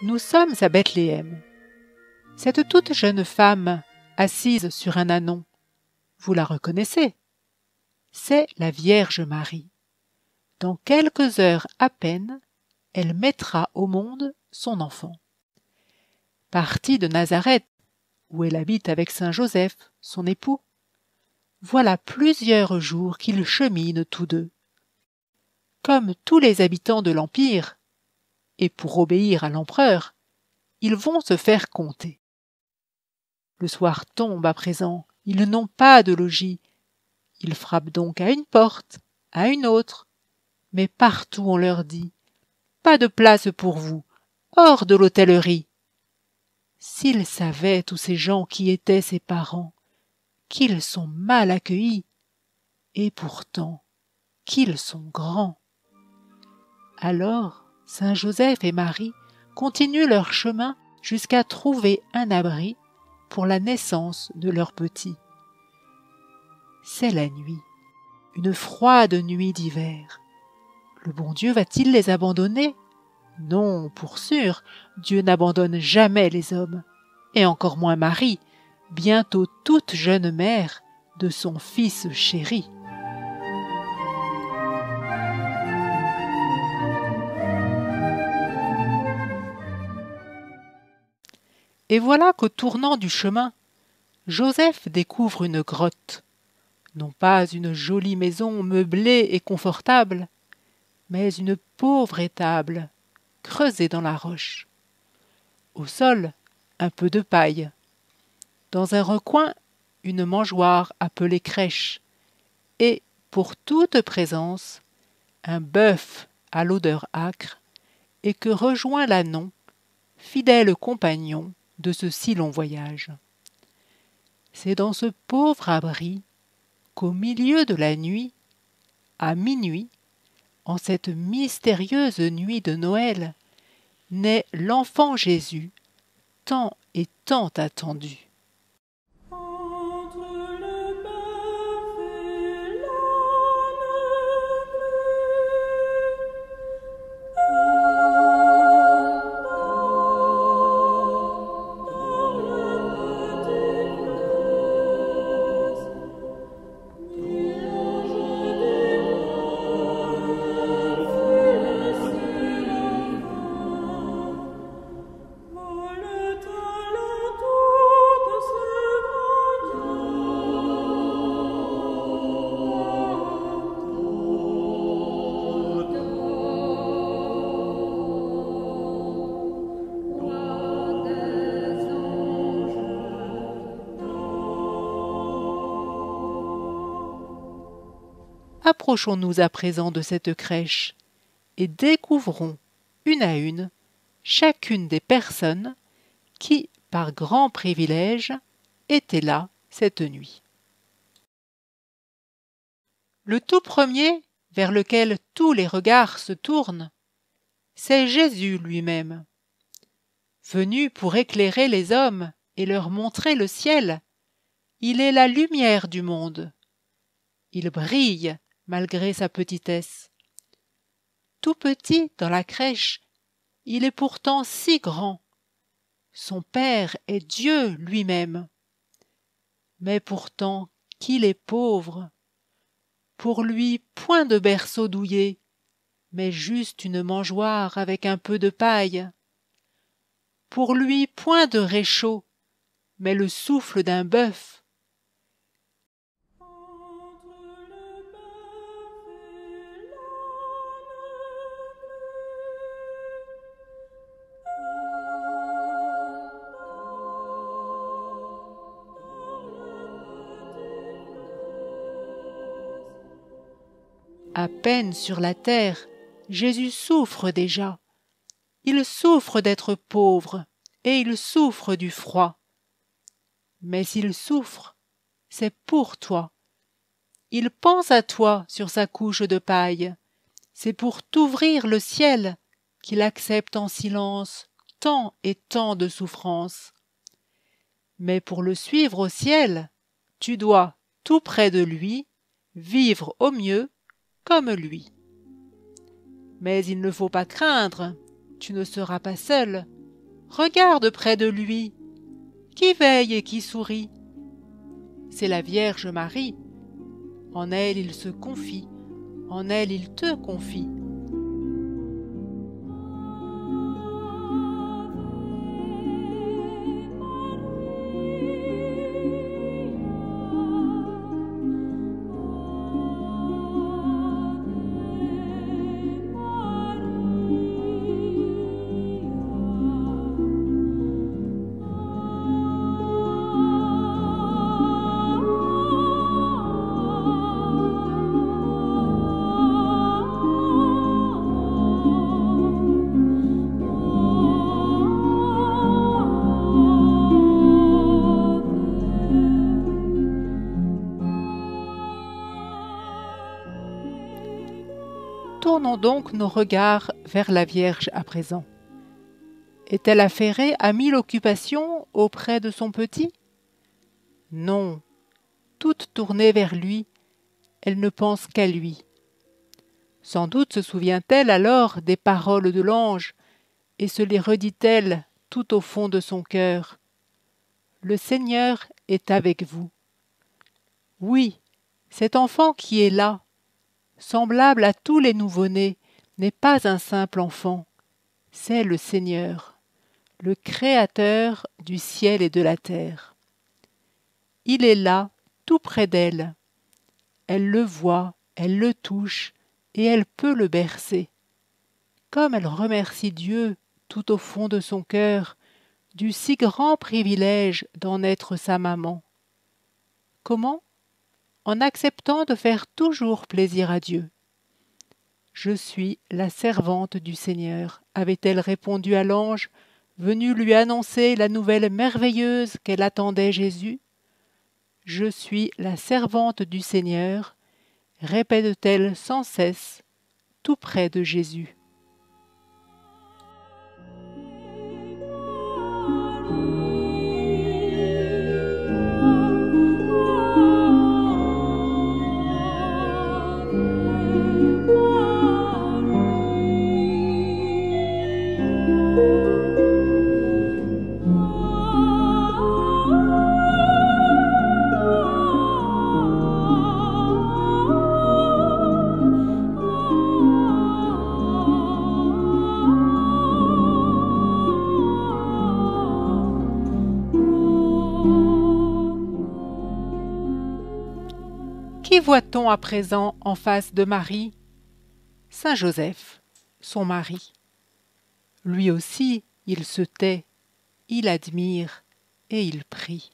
Nous sommes à Bethléem. Cette toute jeune femme, assise sur un ânon, vous la reconnaissez? C'est la Vierge Marie. Dans quelques heures à peine, elle mettra au monde son enfant. Partie de Nazareth, où elle habite avec saint Joseph, son époux, voilà plusieurs jours qu'ils cheminent tous deux. Comme tous les habitants de l'Empire, et pour obéir à l'empereur, ils vont se faire compter. Le soir tombe à présent, ils n'ont pas de logis. Ils frappent donc à une porte, à une autre, mais partout on leur dit « Pas de place pour vous, hors de l'hôtellerie !» S'ils savaient, tous ces gens qui étaient ses parents, qu'ils sont mal accueillis, et pourtant qu'ils sont grands. Alors, saint Joseph et Marie continuent leur chemin jusqu'à trouver un abri pour la naissance de leur petit. C'est la nuit, une froide nuit d'hiver. Le bon Dieu va-t-il les abandonner? Non, pour sûr, Dieu n'abandonne jamais les hommes, et encore moins Marie, bientôt toute jeune mère de son fils chéri. Et voilà qu'au tournant du chemin, Joseph découvre une grotte. Non pas une jolie maison meublée et confortable, mais une pauvre étable, creusée dans la roche. Au sol, un peu de paille. Dans un recoin, une mangeoire appelée crèche. Et, pour toute présence, un bœuf à l'odeur âcre, et que rejoint l'ânon, fidèle compagnon de ce si long voyage. C'est dans ce pauvre abri qu'au milieu de la nuit, à minuit, en cette mystérieuse nuit de Noël, naît l'enfant Jésus, tant et tant attendu. Approchons-nous à présent de cette crèche et découvrons une à une chacune des personnes qui, par grand privilège, étaient là cette nuit. Le tout premier, vers lequel tous les regards se tournent, c'est Jésus lui-même. Venu pour éclairer les hommes et leur montrer le ciel, il est la lumière du monde. Il brille malgré sa petitesse. Tout petit dans la crèche, il est pourtant si grand. Son Père est Dieu lui-même. Mais pourtant qu'il est pauvre. Pour lui, point de berceau douillet, mais juste une mangeoire avec un peu de paille. Pour lui, point de réchaud, mais le souffle d'un bœuf. À peine sur la terre, Jésus souffre déjà. Il souffre d'être pauvre et il souffre du froid. Mais s'il souffre, c'est pour toi. Il pense à toi sur sa couche de paille. C'est pour t'ouvrir le ciel qu'il accepte en silence tant et tant de souffrances. Mais pour le suivre au ciel, tu dois, tout près de lui, vivre au mieux comme lui. Mais il ne faut pas craindre, tu ne seras pas seul, Regarde près de lui. Qui veille et qui sourit? C'est la Vierge Marie. En elle il se confie, en elle il te confie. Tournons donc nos regards vers la Vierge à présent. Est-elle affairée à 1000 occupations auprès de son petit? Non, toute tournée vers lui, elle ne pense qu'à lui. Sans doute se souvient-elle alors des paroles de l'ange et se les redit-elle tout au fond de son cœur. Le Seigneur est avec vous. Oui, cet enfant qui est là, semblable à tous les nouveau-nés, n'est pas un simple enfant, c'est le Seigneur, le Créateur du ciel et de la terre. Il est là, tout près d'elle. Elle le voit, elle le touche, et elle peut le bercer. Comme elle remercie Dieu tout au fond de son cœur du si grand privilège d'en être sa maman. Comment? En acceptant de faire toujours plaisir à Dieu. « Je suis la servante du Seigneur », avait-elle répondu à l'ange, venu lui annoncer la nouvelle merveilleuse qu'elle attendait Jésus. « Je suis la servante du Seigneur », répète-t-elle sans cesse, tout près de Jésus. Qui voit-on à présent en face de Marie? Saint Joseph, son mari. Lui aussi, il se tait, il admire et il prie.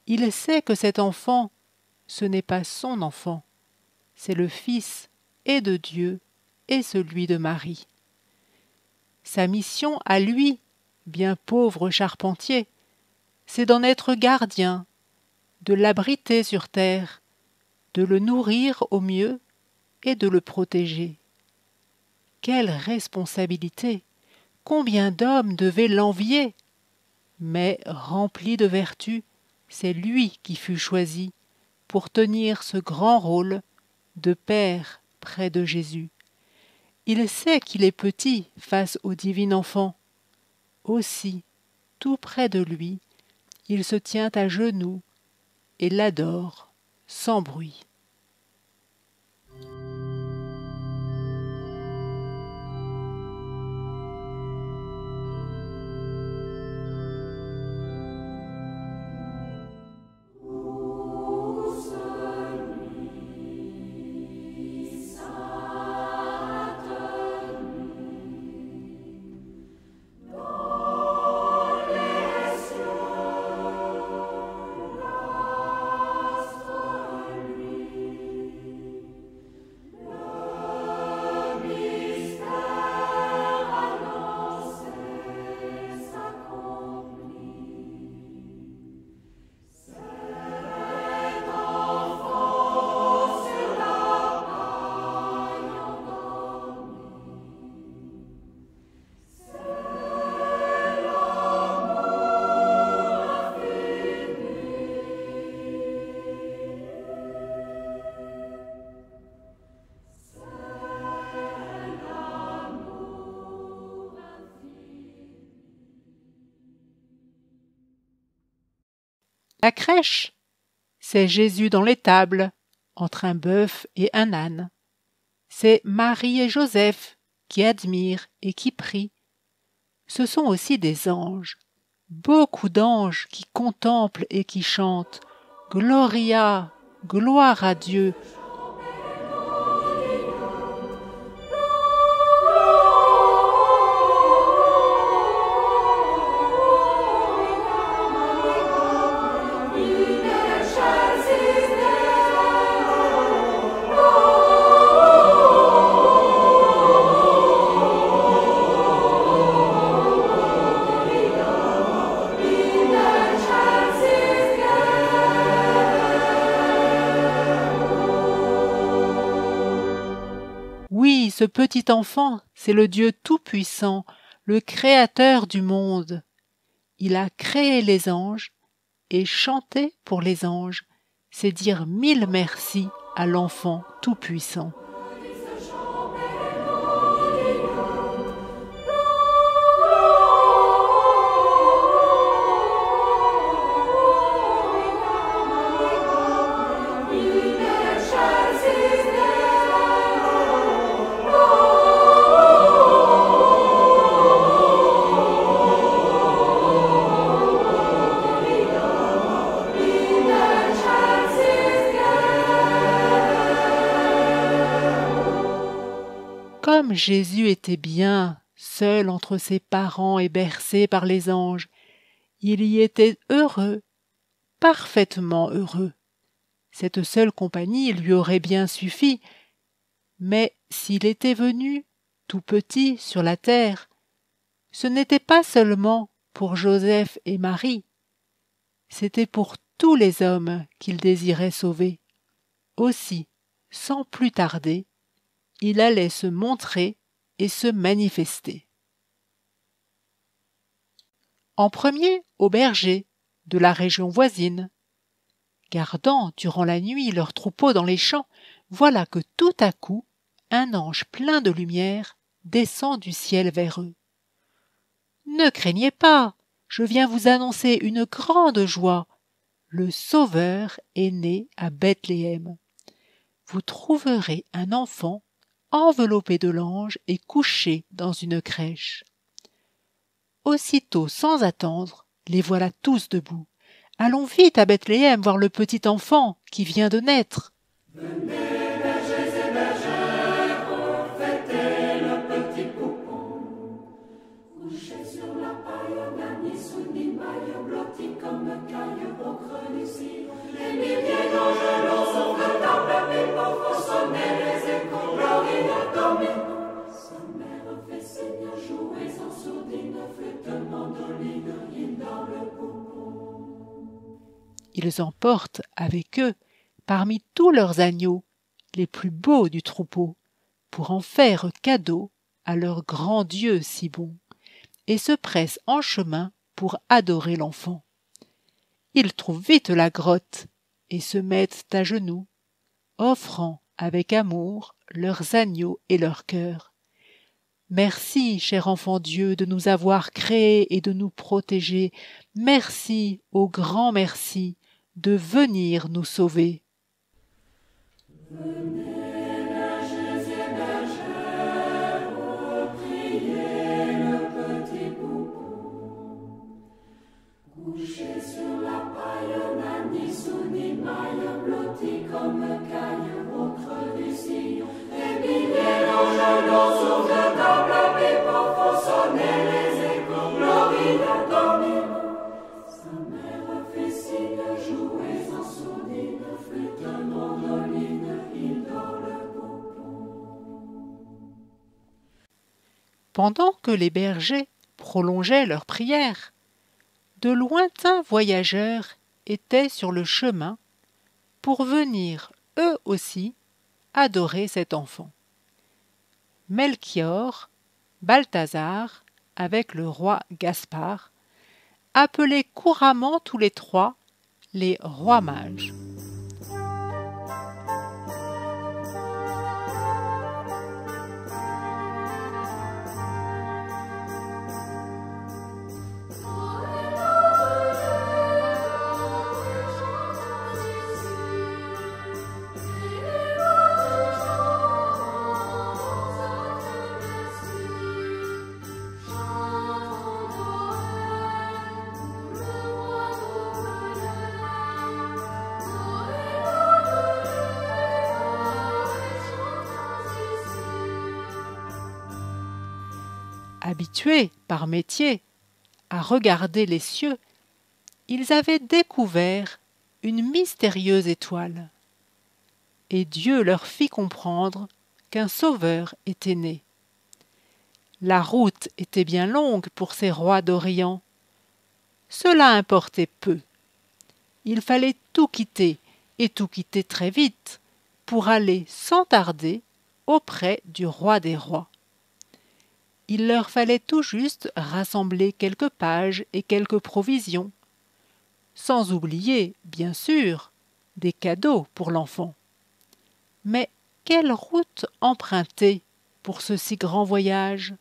Il sait que cet enfant, ce n'est pas son enfant, c'est le fils et de Dieu et celui de Marie. Sa mission à lui, bien pauvre charpentier, c'est d'en être gardien, de l'abriter sur terre, de le nourrir au mieux et de le protéger. Quelle responsabilité! Combien d'hommes devaient l'envier! Mais, rempli de vertu, c'est lui qui fut choisi pour tenir ce grand rôle de père près de Jésus. Il sait qu'il est petit face au divin enfant. Aussi, tout près de lui, il se tient à genoux et l'adore sans bruit. La crèche, c'est Jésus dans l'étable, entre un bœuf et un âne. C'est Marie et Joseph qui admirent et qui prient. Ce sont aussi des anges, beaucoup d'anges qui contemplent et qui chantent « Gloria, gloire à Dieu ». Oui, ce petit enfant, c'est le Dieu Tout-Puissant, le Créateur du monde. Il a créé les anges, et chanter pour les anges, c'est dire 1000 merci à l'enfant Tout-Puissant. Comme Jésus était bien, seul entre ses parents et bercé par les anges, il y était heureux, parfaitement heureux. Cette seule compagnie lui aurait bien suffi, mais s'il était venu, tout petit, sur la terre, ce n'était pas seulement pour Joseph et Marie, c'était pour tous les hommes qu'il désirait sauver. Aussi, sans plus tarder, il allait se montrer et se manifester. En premier, aux bergers de la région voisine. Gardant durant la nuit leurs troupeaux dans les champs, voilà que tout à coup, un ange plein de lumière descend du ciel vers eux. « Ne craignez pas, je viens vous annoncer une grande joie. Le Sauveur est né à Bethléem. Vous trouverez un enfant enveloppé de l'ange et couché dans une crèche. » Aussitôt, sans attendre, les voilà tous debout. « Allons vite à Bethléem voir le petit enfant qui vient de naître. » Venez, bergers et bergères, fêtez le petit poupon. Couché sur la paille, n'a ni sou ni maille, blotti comme caille au creux du sillon. Les milliers d'angelots sont véritables pipeaux, font sonner les échos, Gloria Domino. Sa mère fait signe, jouez en sourdine, flûte, mandoline, il dans le poupon. Ils emportent avec eux, parmi tous leurs agneaux, les plus beaux du troupeau, pour en faire cadeau à leur grand Dieu si bon, et se pressent en chemin pour adorer l'enfant. Ils trouvent vite la grotte et se mettent à genoux, offrant avec amour leurs agneaux et leur cœur. Merci, cher enfant Dieu, de nous avoir créés et de nous protéger. Merci, ô grand merci, de venir nous sauver. Venez, bergers et bergères, priez le petit poupon. Couché sur la paille, n'a ni sou ni maille, blotti comme caille au creux du sillon. Des milliers d'angelots sont véritables pipeaux, font sonner les échos, Gloria Domino. Sa mère fait signe, jouez en sourdine, flûte, mandoline, il dans le poupon. Pendant que les bergers prolongeaient leur prière, de lointains voyageurs étaient sur le chemin pour venir, eux aussi, adorer cet enfant. Melchior, Balthazar, avec le roi Gaspard, appelés couramment tous les trois les rois mages. Habitués par métier à regarder les cieux, ils avaient découvert une mystérieuse étoile. Et Dieu leur fit comprendre qu'un sauveur était né. La route était bien longue pour ces rois d'Orient. Cela importait peu. Il fallait tout quitter, et tout quitter très vite, pour aller sans tarder auprès du roi des rois. Il leur fallait tout juste rassembler quelques pages et quelques provisions, sans oublier, bien sûr, des cadeaux pour l'enfant. Mais quelle route emprunter pour ce si grand voyage?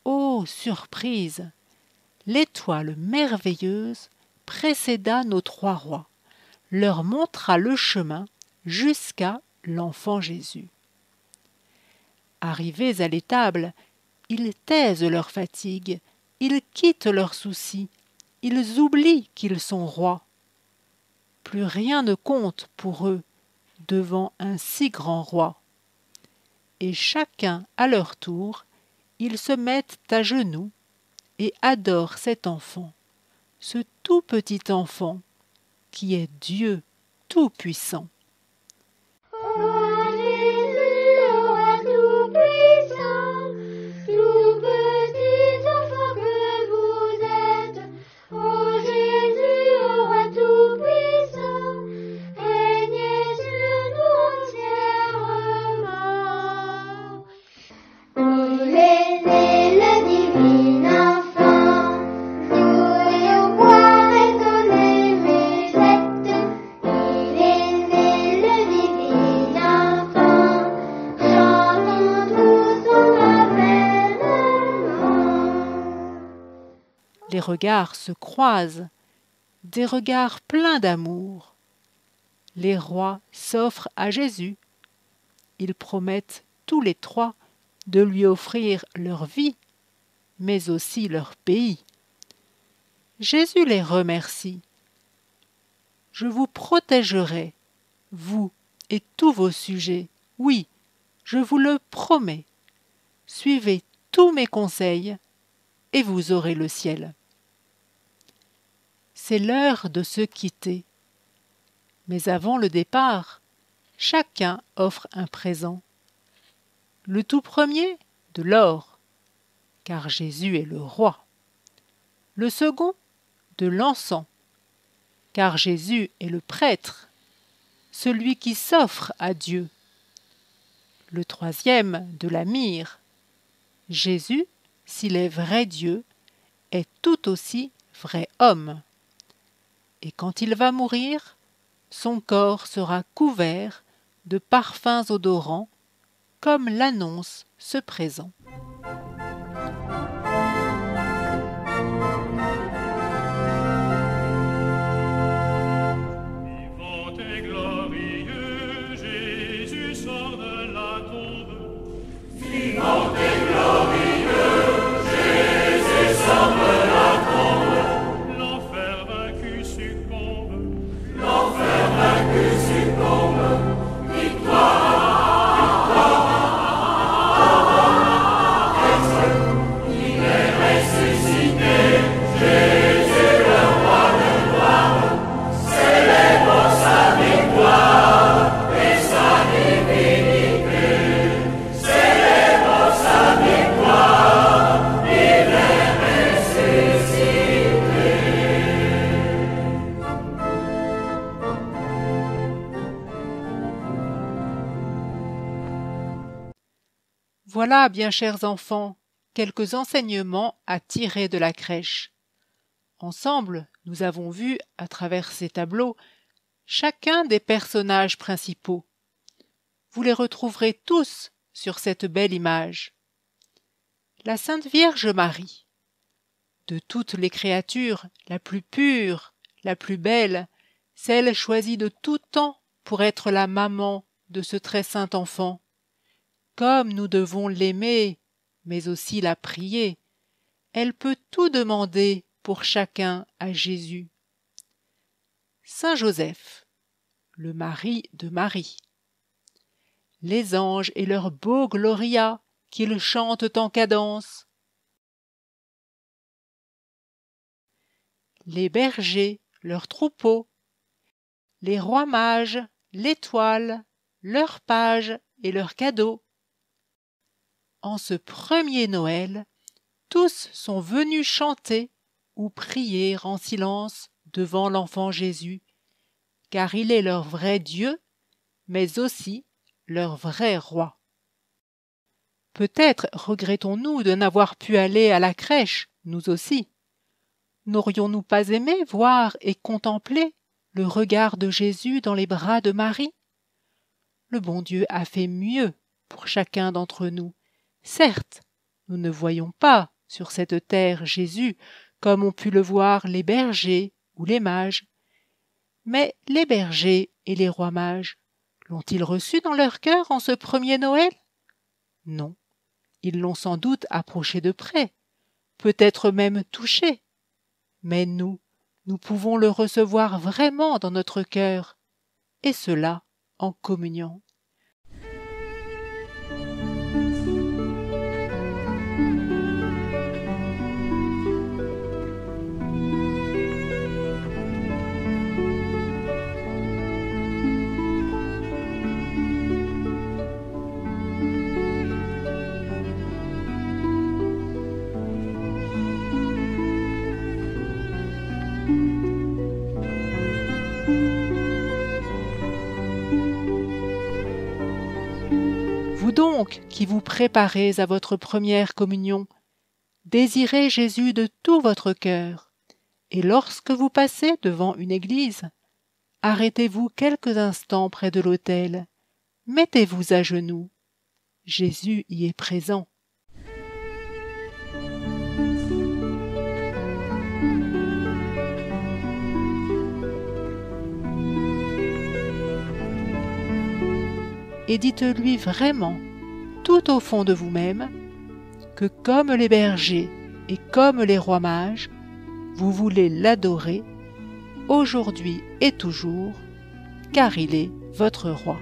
Oh, surprise! L'étoile merveilleuse précéda nos trois rois, leur montra le chemin jusqu'à l'enfant Jésus. Arrivés à l'étable, ils taisent leur fatigue, ils quittent leurs soucis, ils oublient qu'ils sont rois. Plus rien ne compte pour eux devant un si grand roi. Et chacun à leur tour, ils se mettent à genoux et adorent cet enfant, ce tout petit enfant qui est Dieu Tout-Puissant. Roi Jésus, roi tout-puissant, tout petit enfant que vous êtes. Ô Jésus, roi tout-puissant, régnez sur nous entièrement. Il est né le divin enfant, doux et au bois étonné musette. Il est né le divin enfant, chantons tous son avènement. Les regards se croisent, des regards pleins d'amour. Les rois s'offrent à Jésus. Ils promettent tous les trois de lui offrir leur vie, mais aussi leur pays. Jésus les remercie. Je vous protégerai, vous et tous vos sujets. Oui, je vous le promets. Suivez tous mes conseils et vous aurez le ciel. C'est l'heure de se quitter. Mais avant le départ, chacun offre un présent. Le tout premier, de l'or, car Jésus est le roi. Le second, de l'encens, car Jésus est le prêtre, celui qui s'offre à Dieu. Le troisième, de la myrrhe. Jésus, s'il est vrai Dieu, est tout aussi vrai homme. Et quand il va mourir, son corps sera couvert de parfums odorants, comme l'annonce ce présent. Vivant et glorieux, Jésus sort de la tombe. Vivant et glorieux, Jésus sort de la tombe. L'enfer vaincu succombe. L'enfer vaincu succombe. Victoire. Voilà, bien chers enfants, quelques enseignements à tirer de la crèche. Ensemble, nous avons vu, à travers ces tableaux, chacun des personnages principaux. Vous les retrouverez tous sur cette belle image. La Sainte Vierge Marie, de toutes les créatures, la plus pure, la plus belle, celle choisie de tout temps pour être la maman de ce très saint enfant. Comme nous devons l'aimer, mais aussi la prier, elle peut tout demander pour chacun à Jésus. Saint Joseph, le mari de Marie. Les anges et leurs beaux glorias qu'ils chantent en cadence, les bergers, leurs troupeaux, les rois mages, l'étoile, leurs pages et leurs cadeaux. En ce premier Noël, tous sont venus chanter ou prier en silence devant l'enfant Jésus, car il est leur vrai Dieu, mais aussi leur vrai roi. Peut-être regrettons-nous de n'avoir pu aller à la crèche, nous aussi. N'aurions-nous pas aimé voir et contempler le regard de Jésus dans les bras de Marie? Le bon Dieu a fait mieux pour chacun d'entre nous. Certes, nous ne voyons pas sur cette terre Jésus comme ont pu le voir les bergers ou les mages. Mais les bergers et les rois mages, l'ont-ils reçu dans leur cœur en ce premier Noël? Non, ils l'ont sans doute approché de près, peut-être même touché. Mais nous pouvons le recevoir vraiment dans notre cœur, et cela en communion. Vous donc, qui vous préparez à votre première communion, désirez Jésus de tout votre cœur, et lorsque vous passez devant une église, arrêtez-vous quelques instants près de l'autel, mettez-vous à genoux. Jésus y est présent. Et dites-lui vraiment, tout au fond de vous-même, que comme les bergers et comme les rois mages, vous voulez l'adorer, aujourd'hui et toujours, car il est votre roi.